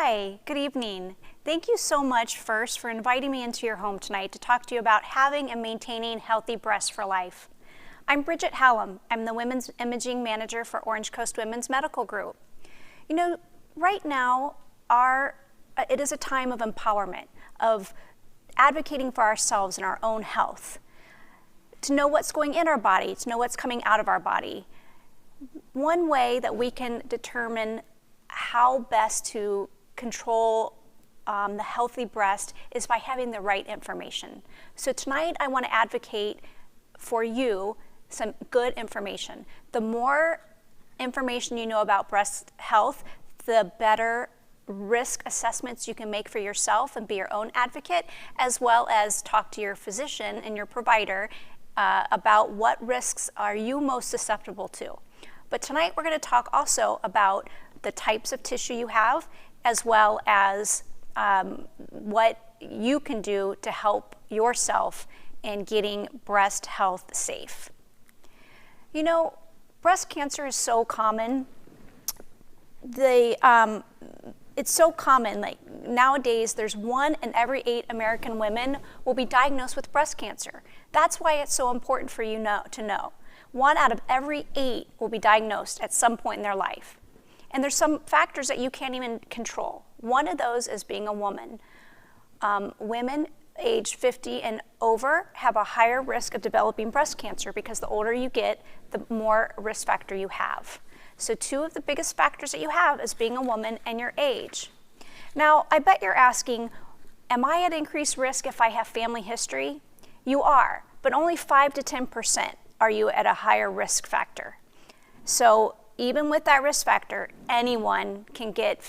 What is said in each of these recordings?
Hi, good evening. Thank you so much first for inviting me into your home tonight to talk to you about having and maintaining healthy breasts for life. I'm Bridgit Hallam. I'm the Women's Imaging Manager for Orange Coast Women's Medical Group. You know, right now, it is a time of empowerment, of advocating for ourselves and our own health, to know what's going in our body, to know what's coming out of our body. One way that we can determine how best to control the healthy breast is by having the right information. So tonight I want to advocate for you some good information. The more information you know about breast health, the better risk assessments you can make for yourself and be your own advocate, as well as talk to your physician and your provider about what risks are you most susceptible to. But tonight we're going to talk also about the types of tissue you have, as well as what you can do to help yourself in getting breast health safe. You know, breast cancer is so common. It's so common, like nowadays there's 1 in every 8 American women will be diagnosed with breast cancer. That's why it's so important for you to know. 1 out of every 8 will be diagnosed at some point in their life. And there's some factors that you can't even control. One of those is being a woman. Women aged 50 and over have a higher risk of developing breast cancer because the older you get, the more risk factor you have. So 2 of the biggest factors that you have is being a woman and your age. Now, I bet you're asking, am I at increased risk if I have family history? You are, but only 5 to 10% are you at a higher risk factor. So even with that risk factor, anyone can get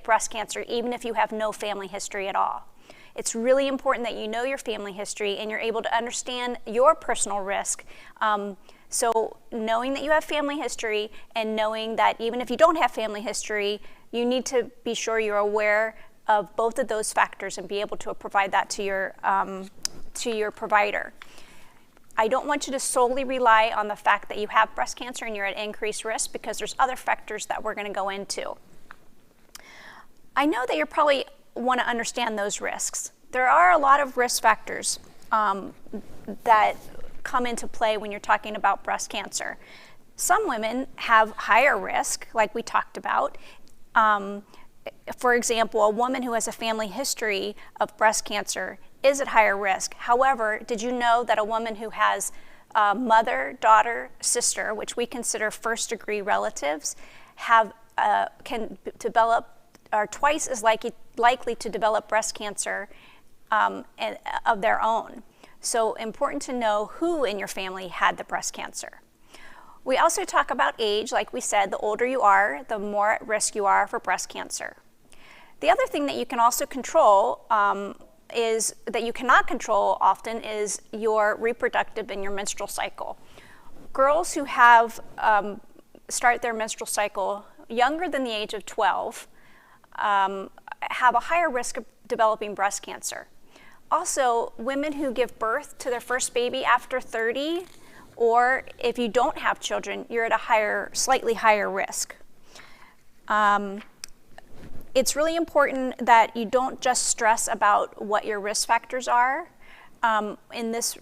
breast cancer, even if you have no family history at all. It's really important that you know your family history and you're able to understand your personal risk. So knowing that you have family history and knowing that even if you don't have family history, you need to be sure you're aware of both of those factors and be able to provide that to your provider. I don't want you to solely rely on the fact that you have breast cancer and you're at increased risk, because there's other factors that we're going to go into. I know that you probably want to understand those risks. There are a lot of risk factors that come into play when you're talking about breast cancer. Some women have higher risk, like we talked about. For example, a woman who has a family history of breast cancer is at higher risk. However, did you know that a woman who has a mother, daughter, sister, which we consider first-degree relatives, can develop, are twice as likely to develop breast cancer of their own? So important to know who in your family had the breast cancer. We also talk about age. Like we said, the older you are, the more at risk you are for breast cancer. The other thing that you can also control is that you cannot control often is your reproductive and your menstrual cycle. Girls who have start their menstrual cycle younger than the age of 12 have a higher risk of developing breast cancer. Also, women who give birth to their first baby after 30, or if you don't have children, you're at a slightly higher risk. It's really important that you don't just stress about what your risk factors are in this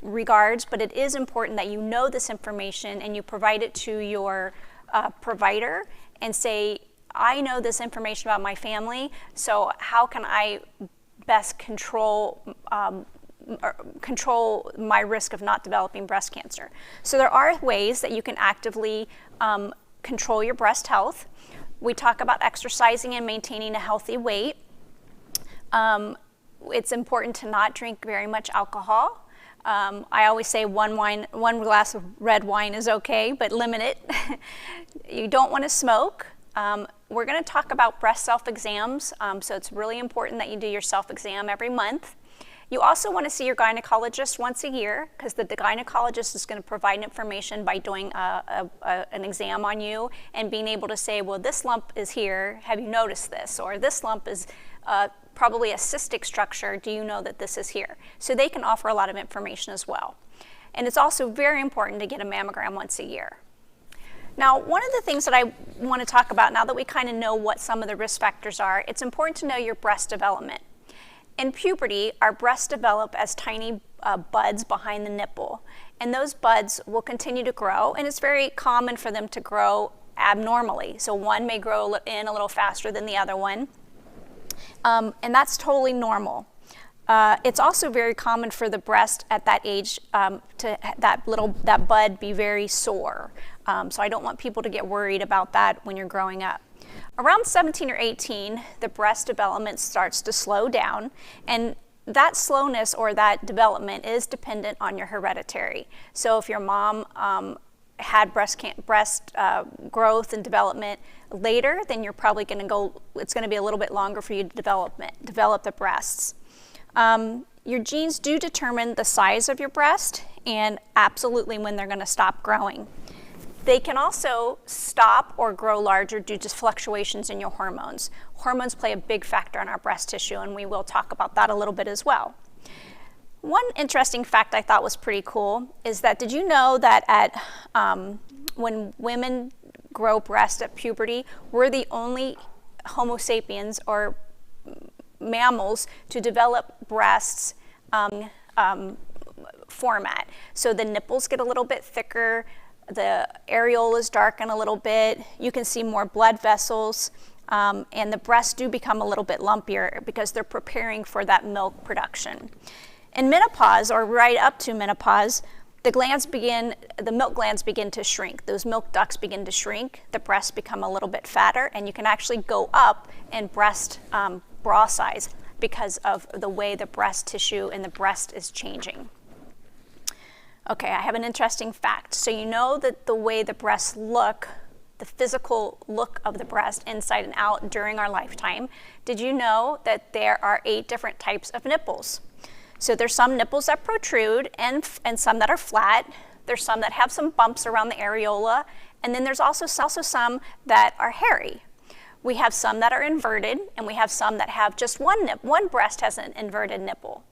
regards, but it is important that you know this information and you provide it to your provider and say, I know this information about my family, so how can I best control my risk of not developing breast cancer? So there are ways that you can actively control your breast health. We talk about exercising and maintaining a healthy weight. It's important to not drink very much alcohol. I always say one glass of red wine is okay, but limit it. You don't want to smoke. We're going to talk about breast self-exams, so it's really important that you do your self-exam every month. You also want to see your gynecologist once a year, because the gynecologist is going to provide information by doing an exam on you and being able to say, well, this lump is here, have you noticed this? Or this lump is probably a cystic structure, do you know that this is here? So they can offer a lot of information as well. And it's also very important to get a mammogram once a year. Now, one of the things that I want to talk about now that we kind of know what some of the risk factors are, it's important to know your breast development. In puberty, our breasts develop as tiny buds behind the nipple, and those buds will continue to grow, and it's very common for them to grow abnormally. So one may grow in a little faster than the other one, and that's totally normal. It's also very common for the breast at that age to that bud be very sore. So I don't want people to get worried about that when you're growing up. Around 17 or 18, the breast development starts to slow down, and that slowness or that development is dependent on your hereditary. So if your mom had breast growth and development later, then you're probably going to it's going to be a little bit longer for you to develop the breasts. Your genes do determine the size of your breast and absolutely when they're going to stop growing. They can also stop or grow larger due to fluctuations in your hormones. Hormones play a big factor in our breast tissue, and we will talk about that a little bit as well. One interesting fact I thought was pretty cool is that, did you know that when women grow breasts at puberty, we're the only Homo sapiens or mammals to develop breasts format. So the nipples get a little bit thicker, the areolas darken a little bit, you can see more blood vessels, and the breasts do become a little bit lumpier because they're preparing for that milk production. In menopause, or right up to menopause, the milk glands begin to shrink. Those milk ducts begin to shrink, the breasts become a little bit fatter, and you can actually go up in breast bra size because of the way the breast tissue and the breast is changing. Okay, I have an interesting fact. So you know that the way the breasts look, the physical look of the breast inside and out during our lifetime, did you know that there are 8 different types of nipples? So there's some nipples that protrude and some that are flat. There's some that have some bumps around the areola, and then there's also some that are hairy. We have some that are inverted, and we have some that have just one breast has an inverted nipple.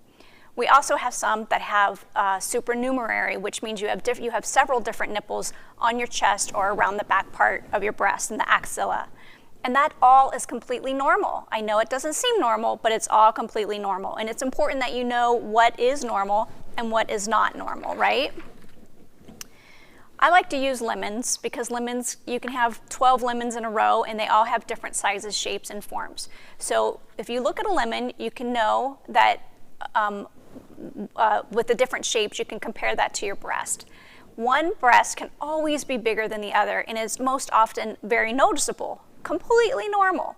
We also have some that have supernumerary, which means you have several different nipples on your chest or around the back part of your breast in the axilla. And that all is completely normal. I know it doesn't seem normal, but it's all completely normal. And it's important that you know what is normal and what is not normal, right? I like to use lemons because lemons, you can have 12 lemons in a row and they all have different sizes, shapes, and forms. So if you look at a lemon, you can know that with the different shapes, you can compare that to your breast. One breast can always be bigger than the other and is most often very noticeable, completely normal.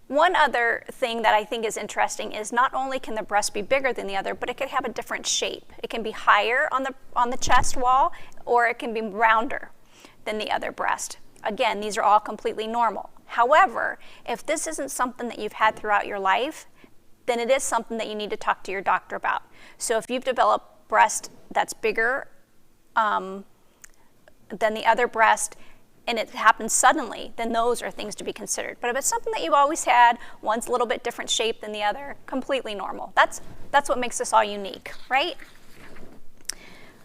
One other thing that I think is interesting is not only can the breast be bigger than the other, but it can have a different shape. It can be higher on the chest wall, or it can be rounder than the other breast. Again, these are all completely normal. However, if this isn't something that you've had throughout your life, then it is something that you need to talk to your doctor about. So if you've developed breast that's bigger than the other breast, and it happens suddenly, then those are things to be considered. But if it's something that you've always had, one's a little bit different shape than the other, completely normal. That's what makes us all unique, right?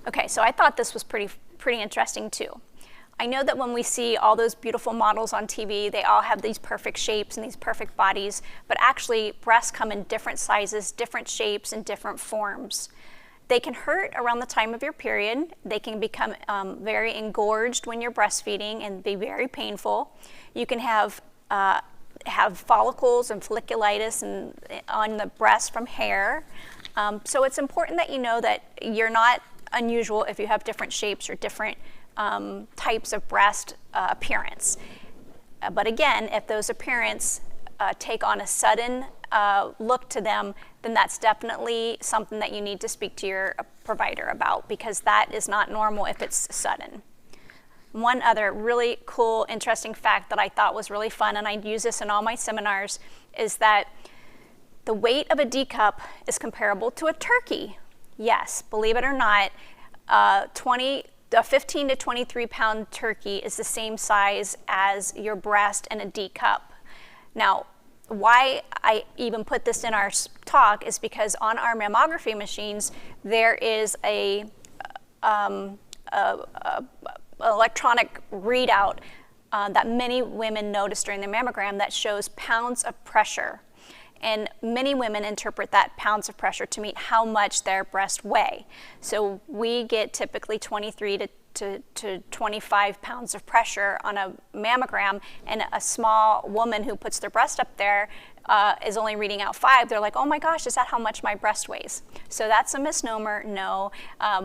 Okay, so I thought this was pretty interesting too. I know that when we see all those beautiful models on TV, they all have these perfect shapes and these perfect bodies, but actually breasts come in different sizes, different shapes, and different forms. They can hurt around the time of your period. They can become very engorged when you're breastfeeding and be very painful. You can have follicles and folliculitis on the breast from hair. So it's important that you know that you're not unusual if you have different shapes or different types of breast appearance. But again, if those appearance take on a sudden look to them, then that's definitely something that you need to speak to your provider about, because that is not normal if it's sudden. One other really cool, interesting fact that I thought was really fun, and I use this in all my seminars, is that the weight of a D cup is comparable to a turkey. Yes, believe it or not, a 15 to 23 pound turkey is the same size as your breast and a D cup. Now, why I even put this in our talk is because on our mammography machines, there is a electronic readout that many women notice during the mammogram that shows pounds of pressure. And many women interpret that pounds of pressure to mean how much their breasts weigh. So we get typically 23 to 25 pounds of pressure on a mammogram, and a small woman who puts their breast up there is only reading out 5. They're like, oh my gosh, is that how much my breast weighs? So that's a misnomer, no,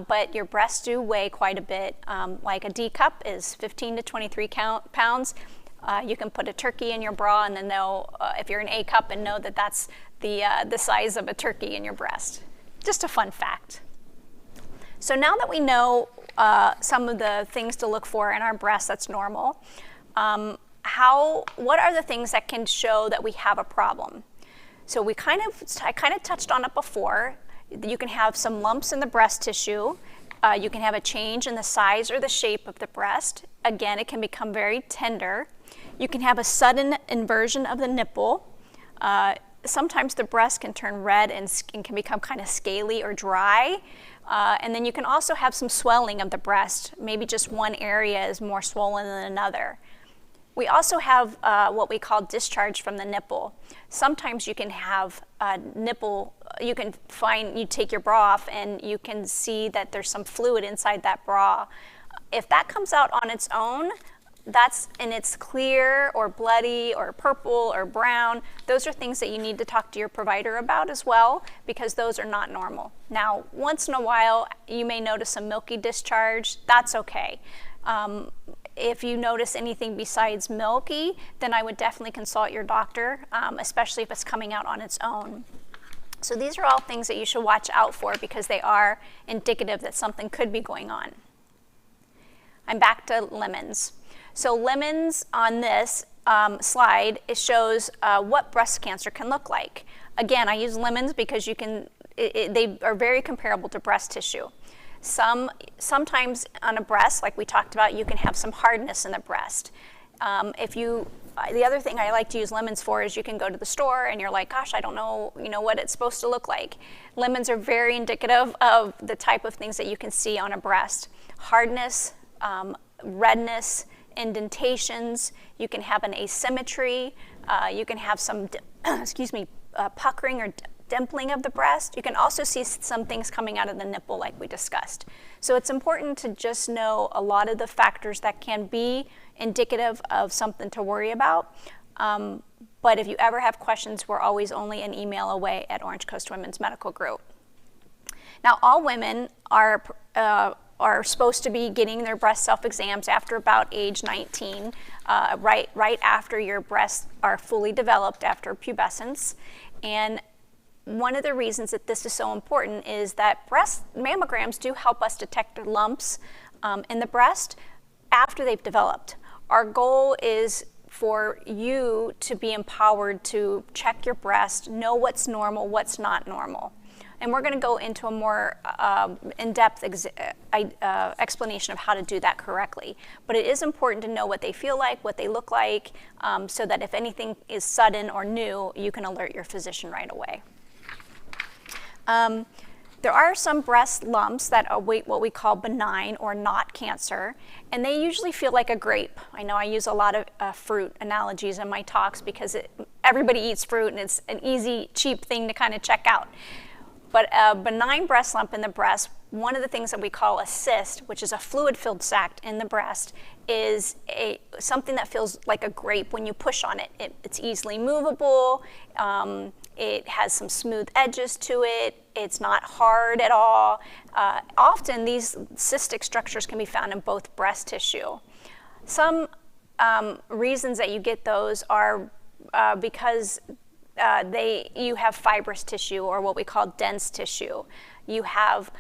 but your breasts do weigh quite a bit. Like a D cup is 15 to 23 pounds. You can put a turkey in your bra, and then they'll, if you're an A cup, and know that that's the size of a turkey in your breast. Just a fun fact. So now that we know some of the things to look for in our breasts that's normal, what are the things that can show that we have a problem? So I kind of touched on it before. You can have some lumps in the breast tissue. You can have a change in the size or the shape of the breast. Again, it can become very tender. You can have a sudden inversion of the nipple. Sometimes the breast can turn red and can become kind of scaly or dry. And then you can also have some swelling of the breast. Maybe just one area is more swollen than another. We also have what we call discharge from the nipple. Sometimes you can have a nipple, you take your bra off and you can see that there's some fluid inside that bra. If that comes out on its own, and it's clear or bloody or purple or brown, those are things that you need to talk to your provider about as well, because those are not normal. Now, once in a while, you may notice a milky discharge. That's okay. If you notice anything besides milky, then I would definitely consult your doctor, especially if it's coming out on its own. So these are all things that you should watch out for because they are indicative that something could be going on. I'm back to lemons. So lemons on this slide, it shows what breast cancer can look like. Again, I use lemons because they are very comparable to breast tissue. Sometimes on a breast, like we talked about, you can have some hardness in the breast. The other thing I like to use lemons for is you can go to the store and you're like, gosh, I don't know, what it's supposed to look like. Lemons are very indicative of the type of things that you can see on a breast. Hardness, redness, indentations, you can have an asymmetry, you can have some, puckering or dimpling of the breast. You can also see some things coming out of the nipple like we discussed. So it's important to just know a lot of the factors that can be indicative of something to worry about. But if you ever have questions, we're always only an email away at Orange Coast Women's Medical Group. Now, all women are supposed to be getting their breast self-exams after about age 19, right after your breasts are fully developed after pubescence. And one of the reasons that this is so important is that breast mammograms do help us detect lumps in the breast after they've developed. Our goal is for you to be empowered to check your breast, know what's normal, what's not normal. And we're going to go into a more in-depth explanation of how to do that correctly. But it is important to know what they feel like, what they look like, so that if anything is sudden or new, you can alert your physician right away. There are some breast lumps that are what we call benign or not cancer, and they usually feel like a grape. I know I use a lot of fruit analogies in my talks because everybody eats fruit and it's an easy, cheap thing to kind of check out. But a benign breast lump in the breast, one of the things that we call a cyst, which is a fluid-filled sac in the breast, is something that feels like a grape when you push on it. It's easily movable. It has some smooth edges to it. It's not hard at all. Often these cystic structures can be found in both breast tissue. Some reasons that you get those are because you have fibrous tissue or what we call dense tissue. You have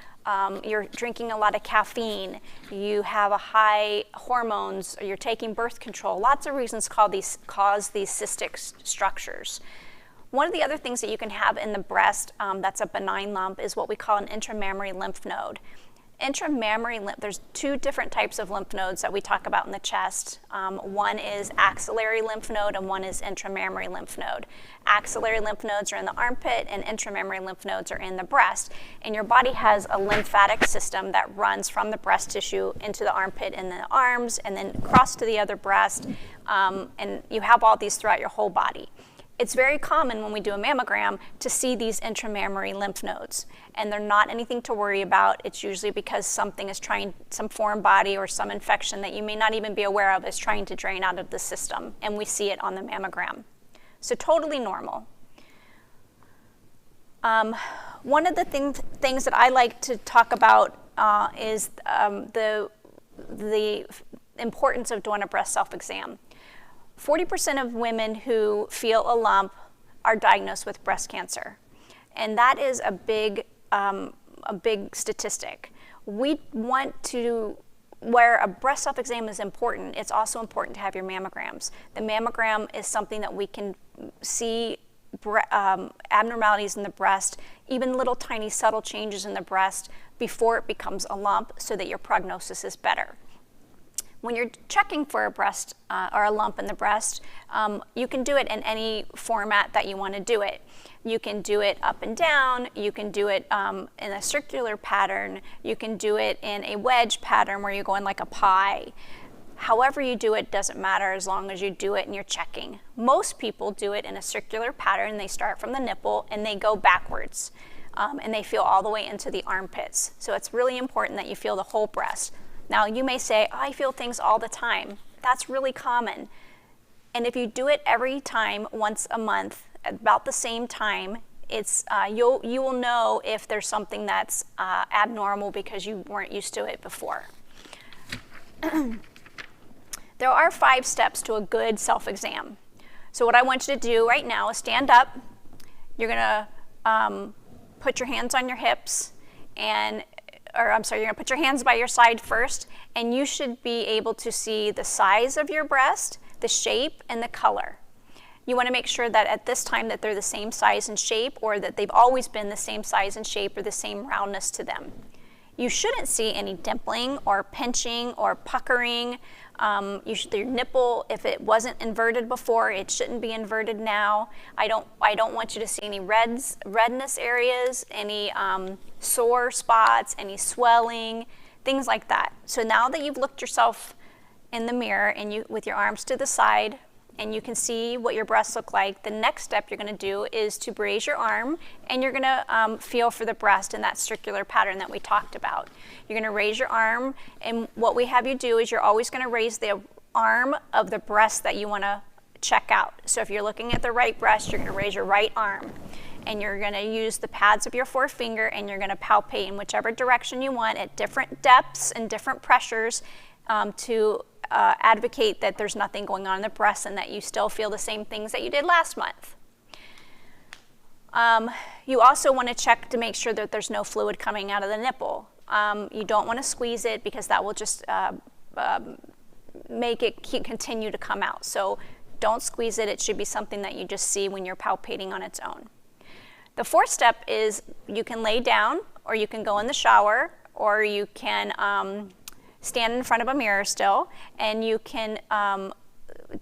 you're drinking a lot of caffeine, you have a high hormones, or you're taking birth control. Lots of reasons cause these cystic structures. One of the other things that you can have in the breast that's a benign lump is what we call an intramammary lymph node. Intramammary lymph, there's two different types of lymph nodes that we talk about in the chest. One is axillary lymph node and one is intramammary lymph node. Axillary lymph nodes are in the armpit and intramammary lymph nodes are in the breast. And your body has a lymphatic system that runs from the breast tissue into the armpit and the arms and then across to the other breast. And you have all these throughout your whole body. It's very common when we do a mammogram to see these intramammary lymph nodes, and they're not anything to worry about. It's usually because something is trying, some foreign body or some infection that you may not even be aware of is trying to drain out of the system, and we see it on the mammogram. So totally normal. One of the things that I like to talk about is the importance of doing a breast self-exam. 40% of women who feel a lump are diagnosed with breast cancer, and that is a big statistic. We want to, where a breast self-exam is important, it's also important to have your mammograms. The mammogram is something that we can see abnormalities in the breast, even little tiny subtle changes in the breast before it becomes a lump, so that your prognosis is better. When you're checking for a breast or a lump in the breast, you can do it in any format that you want to do it. You can do it up and down, you can do it in a circular pattern, you can do it in a wedge pattern where you go in like a pie. However you do it doesn't matter as long as you do it and you're checking. Most people do it in a circular pattern. They start from the nipple and they go backwards and they feel all the way into the armpits. So it's really important that you feel the whole breast. Now, you may say, oh, I feel things all the time. That's really common. And if you do it every time, once a month, at about the same time, it's you will know if there's something that's abnormal because you weren't used to it before. There are 5 steps to a good self-exam. So what I want you to do right now is stand up. You're going to put your hands on your hips and you're going to put your hands by your side first, and you should be able to see the size of your breast, the shape, and the color. You want to make sure that at this time that they're the same size and shape, or that they've always been the same size and shape or the same roundness to them. You shouldn't see any dimpling or pinching or puckering. Your nipple, if it wasn't inverted before, it shouldn't be inverted now. I don't want you to see any redness areas, any sore spots, any swelling, things like that. So now that you've looked yourself in the mirror and with your arms to the side, and you can see what your breasts look like, the next step you're going to do is to raise your arm, and you're going to feel for the breast in that circular pattern that we talked about. You're going to raise your arm, and what we have you do is you're always going to raise the arm of the breast that you want to check out. So if you're looking at the right breast, you're going to raise your right arm, and you're going to use the pads of your forefinger, and you're going to palpate in whichever direction you want at different depths and different pressures to advocate that there's nothing going on in the breast and that you still feel the same things that you did last month. You also want to check to make sure that there's no fluid coming out of the nipple. You don't want to squeeze it because that will just make it continue to come out. So don't squeeze it. It should be something that you just see when you're palpating on its own. The 4th step is you can lay down, or you can go in the shower, or you can stand in front of a mirror still, and you can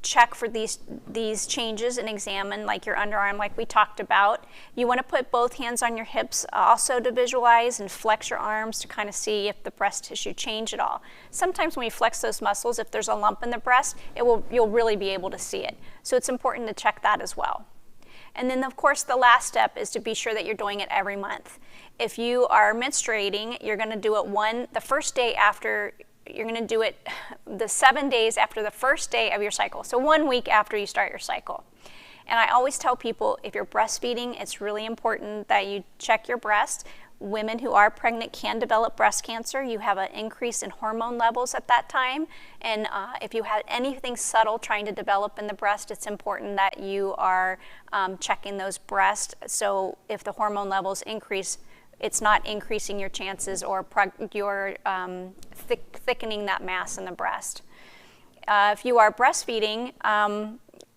check for these changes and examine like your underarm like we talked about. You want to put both hands on your hips also to visualize and flex your arms to kind of see if the breast tissue changed at all. Sometimes when you flex those muscles, if there's a lump in the breast, you'll really be able to see it. So it's important to check that as well. And then of course the last step is to be sure that you're doing it every month. If you are menstruating, you're going to do it the first day after. You're going to do it the 7 days after the first day of your cycle, so 1 week after you start your cycle. And I always tell people, if you're breastfeeding, it's really important that you check your breast. Women who are pregnant can develop breast cancer. You have an increase in hormone levels at that time, and if you have anything subtle trying to develop in the breast, it's important that you are checking those breasts. So if the hormone levels increase, it's not increasing your chances or you're thickening that mass in the breast. If you are breastfeeding,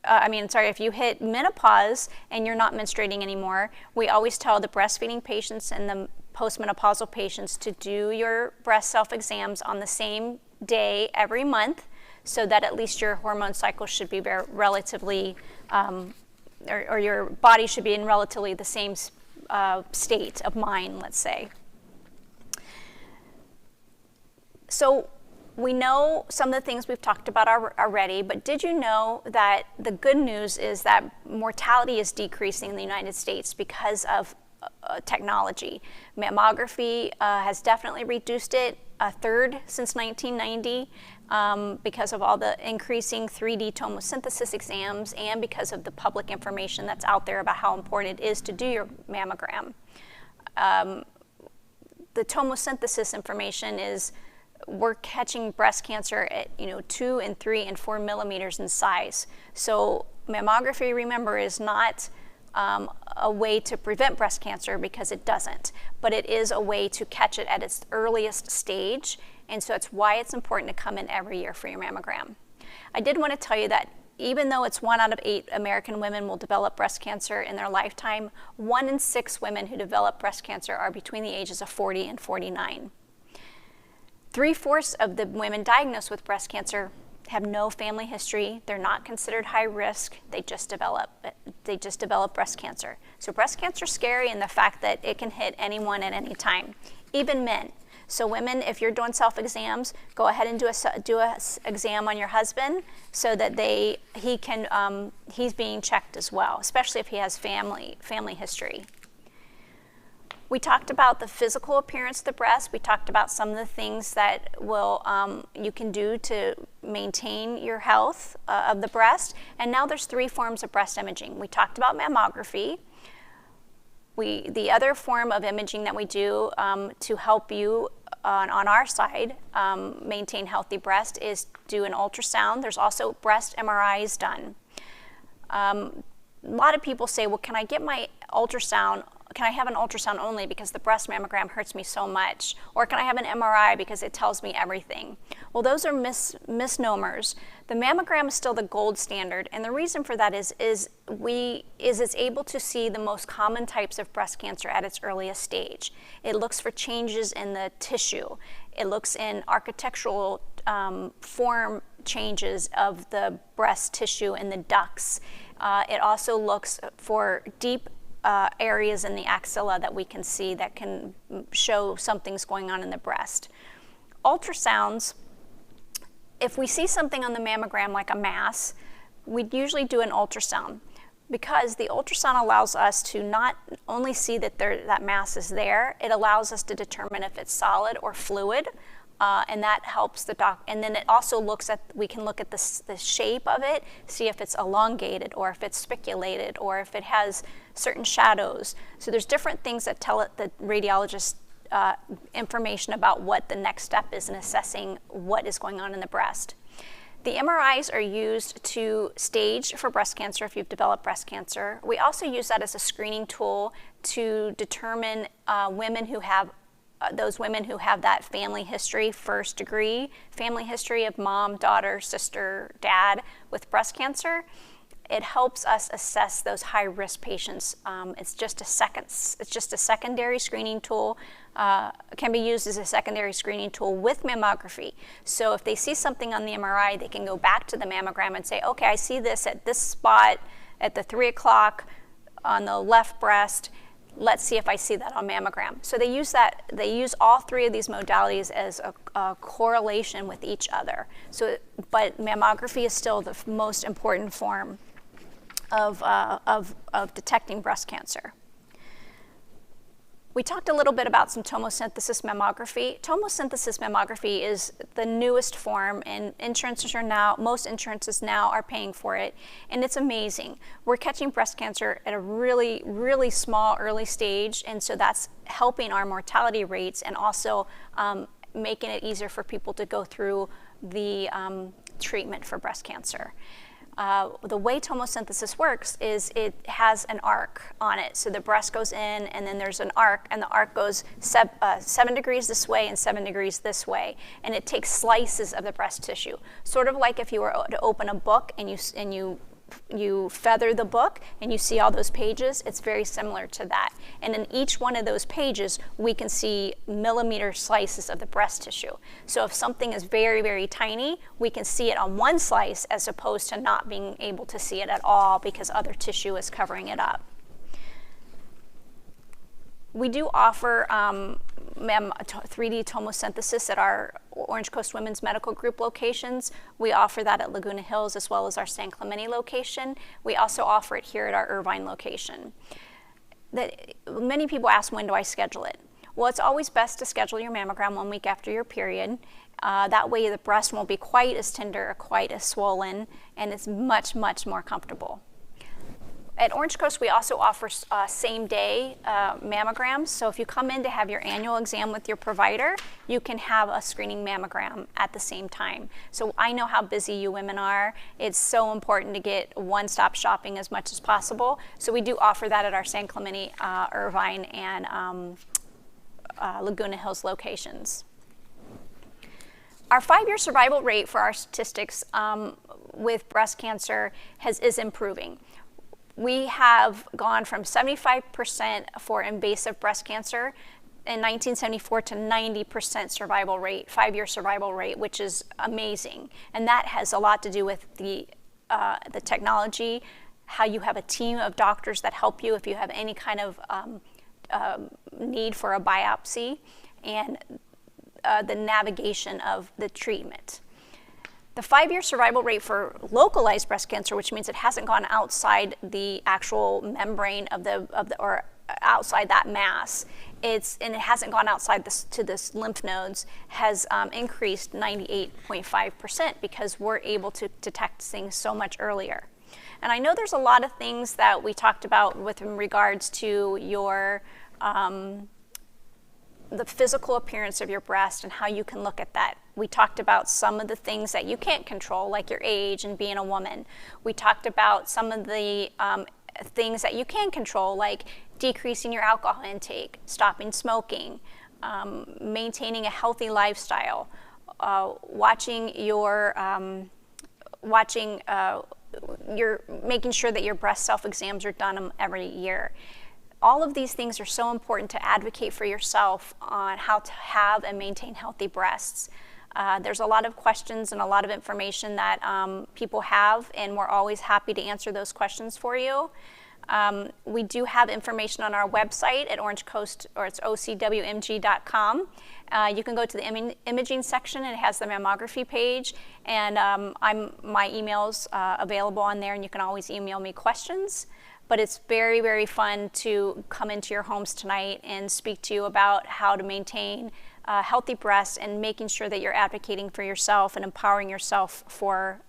if you hit menopause and you're not menstruating anymore, we always tell the breastfeeding patients and the postmenopausal patients to do your breast self-exams on the same day every month, so that at least your hormone cycle should be relatively, or your body should be in relatively the same state of mind, let's say. So we know some of the things we've talked about already, but did you know that the good news is that mortality is decreasing in the United States because of technology? Mammography has definitely reduced it a third since 1990 because of all the increasing 3D tomosynthesis exams and because of the public information that's out there about how important it is to do your mammogram. The tomosynthesis information is we're catching breast cancer at 2 and 3 and 4 millimeters in size. So mammography, remember, is not a way to prevent breast cancer because it doesn't, but it is a way to catch it at its earliest stage, and so it's why it's important to come in every year for your mammogram. I did want to tell you that even though it's 1 out of 8 American women will develop breast cancer in their lifetime, 1 in 6 women who develop breast cancer are between the ages of 40 and 49. 3/4 of the women diagnosed with breast cancer have no family history. They're not considered high risk. They just develop breast cancer. So breast cancer is scary in the fact that it can hit anyone at any time, even men. So women, if you're doing self-exams, go ahead and do a exam on your husband so that he's being checked as well, especially if he has family history. We talked about the physical appearance of the breast. We talked about some of the things that you can do to maintain your health of the breast. And now there's 3 forms of breast imaging. We talked about mammography. The other form of imaging that we do to help you on our side maintain healthy breast is do an ultrasound. There's also breast MRIs done. A lot of people say, well, can I get my ultrasound? Can I have an ultrasound only because the breast mammogram hurts me so much? Or can I have an MRI because it tells me everything? Well, those are misnomers. The mammogram is still the gold standard, and the reason for that is it's able to see the most common types of breast cancer at its earliest stage. It looks for changes in the tissue. It looks in architectural form changes of the breast tissue and the ducts. It also looks for deep areas in the axilla that we can see that can show something's going on in the breast. Ultrasounds, if we see something on the mammogram like a mass, we'd usually do an ultrasound because the ultrasound allows us to not only see that that mass is there, it allows us to determine if it's solid or fluid. And that helps the doc. And then it also we can look at the shape of it, see if it's elongated or if it's spiculated or if it has certain shadows. So there's different things that tell the radiologist information about what the next step is in assessing what is going on in the breast. The MRIs are used to stage for breast cancer if you've developed breast cancer. We also use that as a screening tool to determine those women who have that family history, first degree family history of mom, daughter, sister, dad with breast cancer. It helps us assess those high-risk patients. It's just a secondary screening tool. Can be used as a secondary screening tool with mammography. So if they see something on the MRI, they can go back to the mammogram and say, okay, I see this at this spot at the 3 o'clock on the left breast. Let's see if I see that on mammogram. So they use all 3 of these modalities as a correlation with each other. But mammography is still the most important form of detecting breast cancer. We talked a little bit about some tomosynthesis mammography. Tomosynthesis mammography is the newest form, and most insurances now are paying for it, and it's amazing. We're catching breast cancer at a really, really small early stage, and so that's helping our mortality rates and also making it easier for people to go through the treatment for breast cancer. The way tomosynthesis works is it has an arc on it. So the breast goes in and then there's an arc, and the arc goes 7 degrees this way and 7 degrees this way. And it takes slices of the breast tissue. Sort of like if you were to open a book and you you feather the book and you see all those pages, it's very similar to that. And in each one of those pages, we can see millimeter slices of the breast tissue. So if something is very, very tiny, we can see it on one slice as opposed to not being able to see it at all because other tissue is covering it up. We do offer 3D tomosynthesis at our Orange Coast Women's Medical Group locations. We offer that at Laguna Hills as well as our San Clemente location. We also offer it here at our Irvine location. Many people ask, when do I schedule it? Well, it's always best to schedule your mammogram 1 week after your period. That way the breast won't be quite as tender or quite as swollen, and it's much, much more comfortable. At Orange Coast, we also offer same-day mammograms. So if you come in to have your annual exam with your provider, you can have a screening mammogram at the same time. So I know how busy you women are. It's so important to get one-stop shopping as much as possible. So we do offer that at our San Clemente, Irvine, and Laguna Hills locations. Our 5-year survival rate for our statistics with breast cancer is improving. We have gone from 75% for invasive breast cancer in 1974 to 90% survival rate, 5-year survival rate, which is amazing. And that has a lot to do with the technology, how you have a team of doctors that help you if you have any kind of need for a biopsy, and the navigation of the treatment. The 5-year survival rate for localized breast cancer, which means it hasn't gone outside the actual membrane or outside that mass, and it hasn't gone outside to this lymph nodes, has increased 98.5% because we're able to detect things so much earlier. And I know there's a lot of things that we talked about with regards to your the physical appearance of your breast and how you can look at that. We talked about some of the things that you can't control, like your age and being a woman. We talked about some of the things that you can control, like decreasing your alcohol intake, stopping smoking, maintaining a healthy lifestyle, making sure that your breast self-exams are done every year. All of these things are so important to advocate for yourself on how to have and maintain healthy breasts. There's a lot of questions and a lot of information that people have, and we're always happy to answer those questions for you. We do have information on our website at Orange Coast, or it's ocwmg.com. You can go to the imaging section, and it has the mammography page, and my email's available on there, and you can always email me questions. But it's very, very fun to come into your homes tonight and speak to you about how to maintain healthy breasts and making sure that you're advocating for yourself and empowering yourself for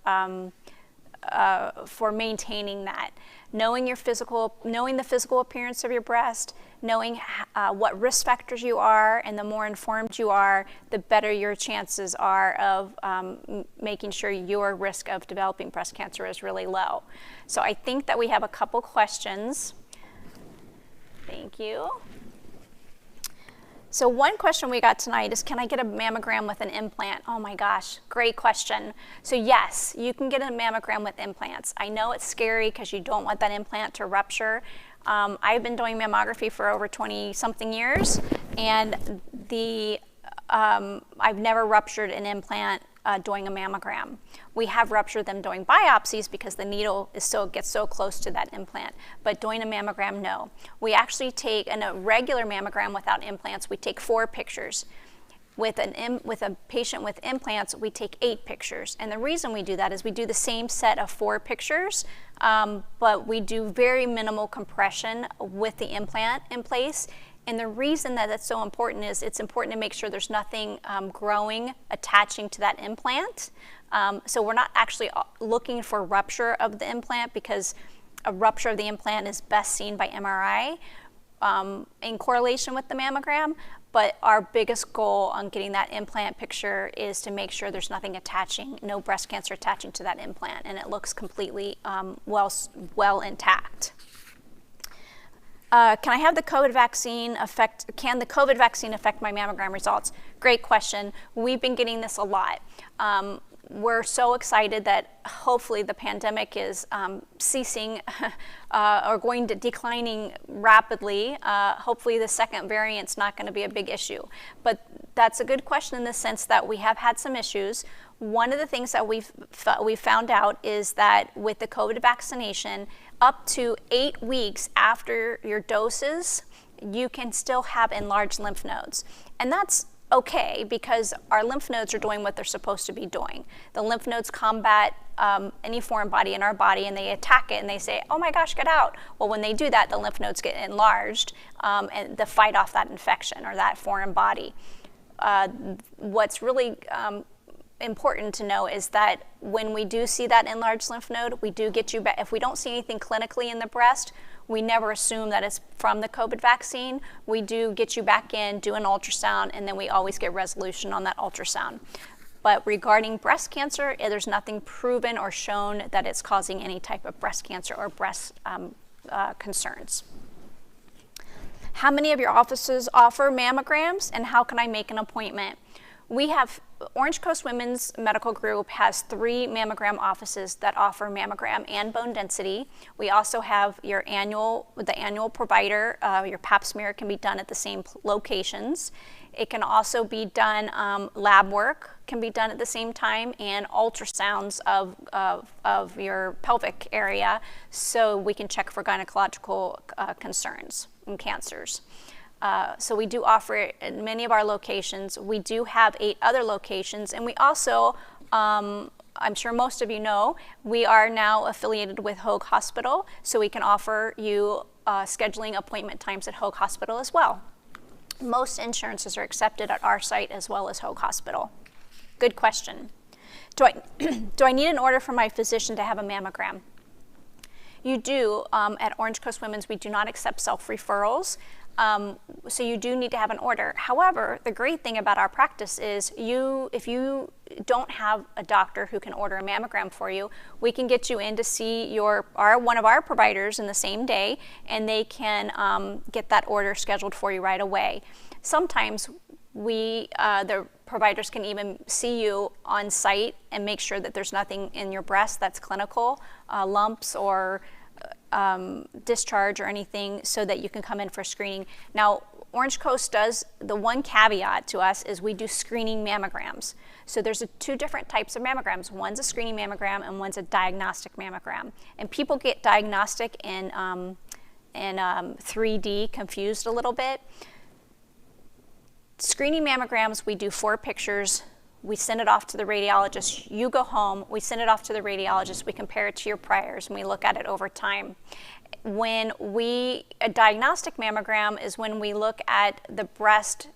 maintaining that. Knowing the physical appearance of your breast, knowing what risk factors you are, and the more informed you are, the better your chances are of making sure your risk of developing breast cancer is really low. So I think that we have a couple questions. Thank you. So one question we got tonight is, can I get a mammogram with an implant? Oh my gosh, great question. So yes, you can get a mammogram with implants. I know it's scary because you don't want that implant to rupture. I've been doing mammography for over 20-something years, and I've never ruptured an implant doing a mammogram. We have ruptured them doing biopsies because the needle gets so close to that implant. But doing a mammogram, no. We actually take, in a regular mammogram without implants, we take 4 pictures. With a patient with implants, we take 8 pictures. And the reason we do that is we do the same set of 4 pictures, but we do very minimal compression with the implant in place. And the reason that that's so important is it's important to make sure there's nothing growing, attaching to that implant. So we're not actually looking for rupture of the implant, because a rupture of the implant is best seen by MRI in correlation with the mammogram. But our biggest goal on getting that implant picture is to make sure there's nothing attaching, no breast cancer attaching to that implant, and it looks completely well intact. Can I have the COVID vaccine can the COVID vaccine affect my mammogram results? Great question. We've been getting this a lot. we're so excited that hopefully the pandemic is ceasing or going to declining rapidly. Hopefully the second variant's not going to be a big issue. But that's a good question in the sense that we have had some issues. One of the things that we've found out is that with the COVID vaccination, up to 8 weeks after your doses, you can still have enlarged lymph nodes. And that's okay, because our lymph nodes are doing what they're supposed to be doing. The lymph nodes combat any foreign body in our body, and they attack it and they say, oh my gosh, get out. Well, when they do that, the lymph nodes get enlarged and to fight off that infection or that foreign body. What's really important to know is that when we do see that enlarged lymph node, we do get you back. If we don't see anything clinically in the breast, we never assume that it's from the COVID vaccine. We do get you back in, do an ultrasound, and then we always get resolution on that ultrasound. But regarding breast cancer, there's nothing proven or shown that it's causing any type of breast cancer or breast concerns. How many of your offices offer mammograms, and how can I make an appointment? We have, Orange Coast Women's Medical Group has 3 mammogram offices that offer mammogram and bone density. We also have the annual provider. Your pap smear can be done at the same locations. It can also be done, lab work can be done at the same time, and ultrasounds of your pelvic area, so we can check for gynecological concerns and cancers. So we do offer it at many of our locations. We do have 8 other locations, and we also, I'm sure most of you know, we are now affiliated with Hoag Hospital, so we can offer you scheduling appointment times at Hoag Hospital as well. Most insurances are accepted at our site as well as Hoag Hospital. Good question. Do I need an order from my physician to have a mammogram? You do. At Orange Coast Women's, we do not accept self-referrals. So you do need to have an order. However, the great thing about our practice is if you don't have a doctor who can order a mammogram for you, we can get you in to see one of our providers in the same day, and they can get that order scheduled for you right away. Sometimes the providers can even see you on site and make sure that there's nothing in your breast that's clinical, lumps or discharge or anything, so that you can come in for screening. Now, Orange Coast does, the one caveat to us is we do screening mammograms. So there's 2 different types of mammograms. One's a screening mammogram and one's a diagnostic mammogram. And people get diagnostic and 3D confused a little bit. Screening mammograms, we do 4 pictures. We send it off to the radiologist. You go home, we send it off to the radiologist, we compare it to your priors, and we look at it over time. A diagnostic mammogram is when we look at the breast,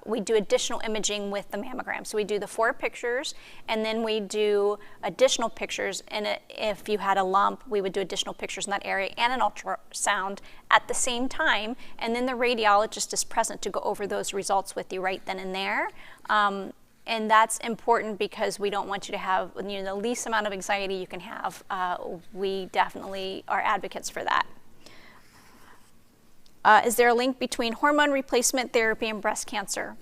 we do additional imaging with the mammogram. So we do the 4 pictures, and then we do additional pictures, and if you had a lump, we would do additional pictures in that area and an ultrasound at the same time, and then the radiologist is present to go over those results with you right then and there. And that's important because we don't want you to have the least amount of anxiety you can have. We definitely are advocates for that. Is there a link between hormone replacement therapy and breast cancer?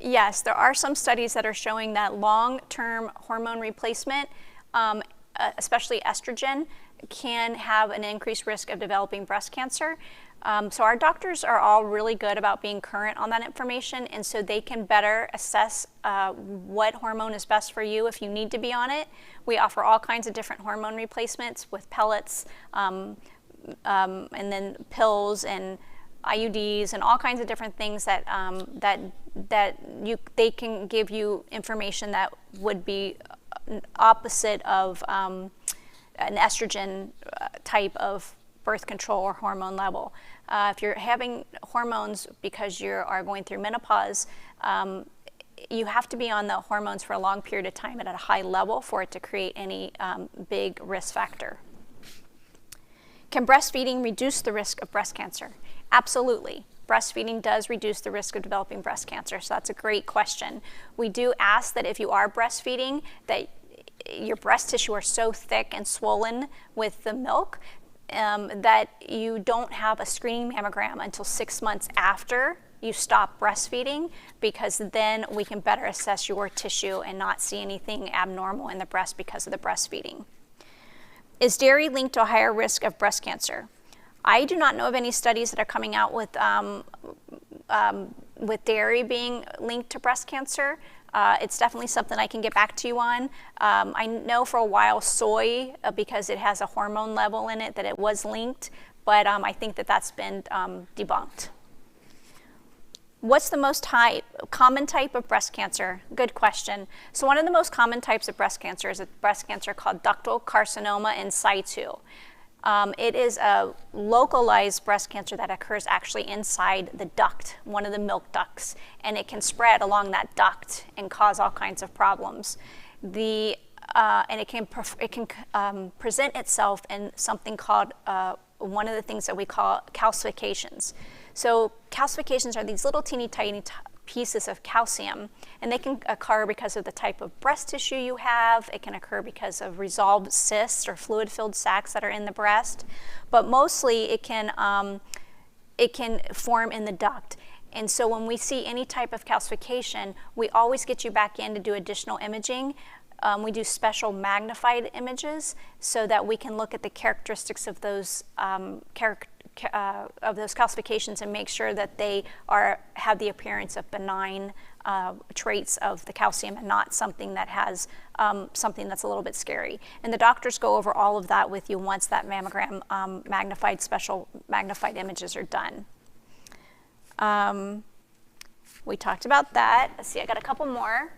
Yes, there are some studies that are showing that long-term hormone replacement, especially estrogen, can have an increased risk of developing breast cancer. So our doctors are all really good about being current on that information, and so they can better assess what hormone is best for you if you need to be on it. We offer all kinds of different hormone replacements with pellets, and then pills and IUDs and all kinds of different things that they can give you information that would be opposite of an estrogen type of birth control or hormone level. If you're having hormones because you are going through menopause, you have to be on the hormones for a long period of time and at a high level for it to create any big risk factor. Can breastfeeding reduce the risk of breast cancer? Absolutely. Breastfeeding does reduce the risk of developing breast cancer, so that's a great question. We do ask that if you are breastfeeding, that your breast tissue are so thick and swollen with the milk that you don't have a screening mammogram until 6 months after you stop breastfeeding, because then we can better assess your tissue and not see anything abnormal in the breast because of the breastfeeding. Is dairy linked to a higher risk of breast cancer? I do not know of any studies that are coming out with dairy being linked to breast cancer. It's definitely something I can get back to you on. I know for a while soy, because it has a hormone level in it, that it was linked, but I think that that's been debunked. What's the most common type of breast cancer? Good question. So one of the most common types of breast cancer is a breast cancer called ductal carcinoma in situ. It is a localized breast cancer that occurs actually inside the duct, one of the milk ducts, and it can spread along that duct and cause all kinds of problems. And it can present itself in something called one of the things that we call calcifications. So calcifications are these little teeny tiny pieces of calcium, and they can occur because of the type of breast tissue you have. It can occur because of resolved cysts or fluid-filled sacs that are in the breast, but mostly it can form in the duct. And so when we see any type of calcification, we always get you back in to do additional imaging. We do special magnified images so that we can look at the characteristics of those calcifications and make sure that they have the appearance of benign traits of the calcium and not something that has something that's a little bit scary. And the doctors go over all of that with you once that mammogram special magnified images are done. We talked about that. Let's see, I got a couple more.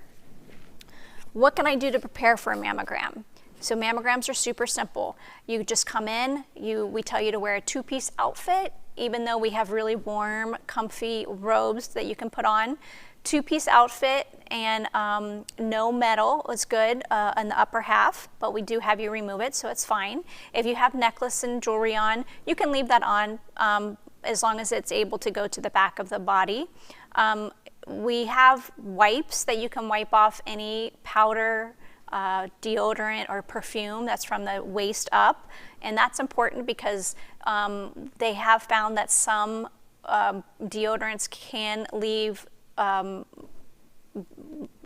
What can I do to prepare for a mammogram? So mammograms are super simple. You just come in, we tell you to wear a two-piece outfit, even though we have really warm, comfy robes that you can put on. Two-piece outfit, and no metal is good in the upper half, but we do have you remove it, so it's fine. If you have necklace and jewelry on, you can leave that on as long as it's able to go to the back of the body. We have wipes that you can wipe off any powder, deodorant, or perfume that's from the waist up, and that's important because they have found that some deodorants can leave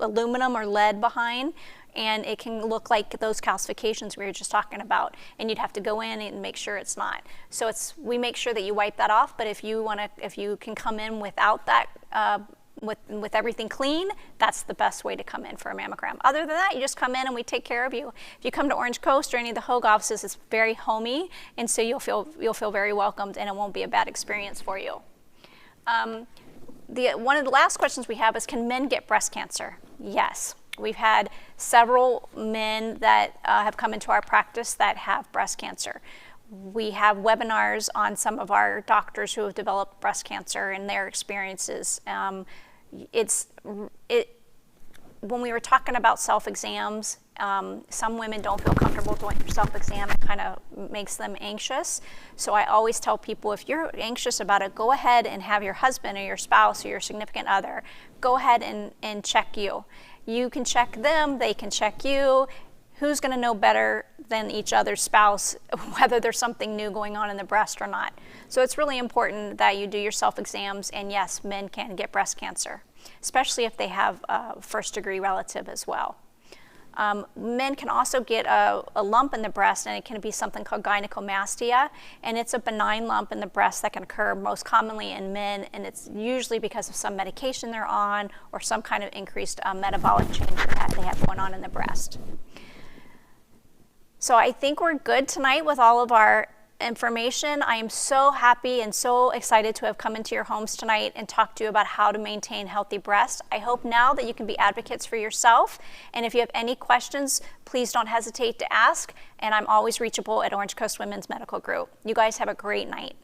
aluminum or lead behind, and it can look like those calcifications we were just talking about, and you'd have to go in and make sure it's not. So we make sure that you wipe that off, but if you can come in without that, with everything clean, that's the best way to come in for a mammogram. Other than that, you just come in and we take care of you. If you come to Orange Coast or any of the Hoag offices, it's very homey, and so you'll feel very welcomed, and it won't be a bad experience for you. One of the last questions we have is, can men get breast cancer? Yes. We've had several men that have come into our practice that have breast cancer. We have webinars on some of our doctors who have developed breast cancer and their experiences. When we were talking about self-exams, some women don't feel comfortable doing their self-exam. It kind of makes them anxious. So I always tell people, if you're anxious about it, go ahead and have your husband or your spouse or your significant other go ahead and check you. You can check them, they can check you. Who's going to know better than each other's spouse whether there's something new going on in the breast or not? So it's really important that you do your self-exams, and yes, men can get breast cancer, especially if they have a first-degree relative as well. Men can also get a lump in the breast, and it can be something called gynecomastia, and it's a benign lump in the breast that can occur most commonly in men, and it's usually because of some medication they're on or some kind of increased metabolic change that they have going on in the breast. So I think we're good tonight with all of our information. I am so happy and so excited to have come into your homes tonight and talked to you about how to maintain healthy breasts. I hope now that you can be advocates for yourself, and if you have any questions, please don't hesitate to ask, and I'm always reachable at Orange Coast Women's Medical Group. You guys have a great night.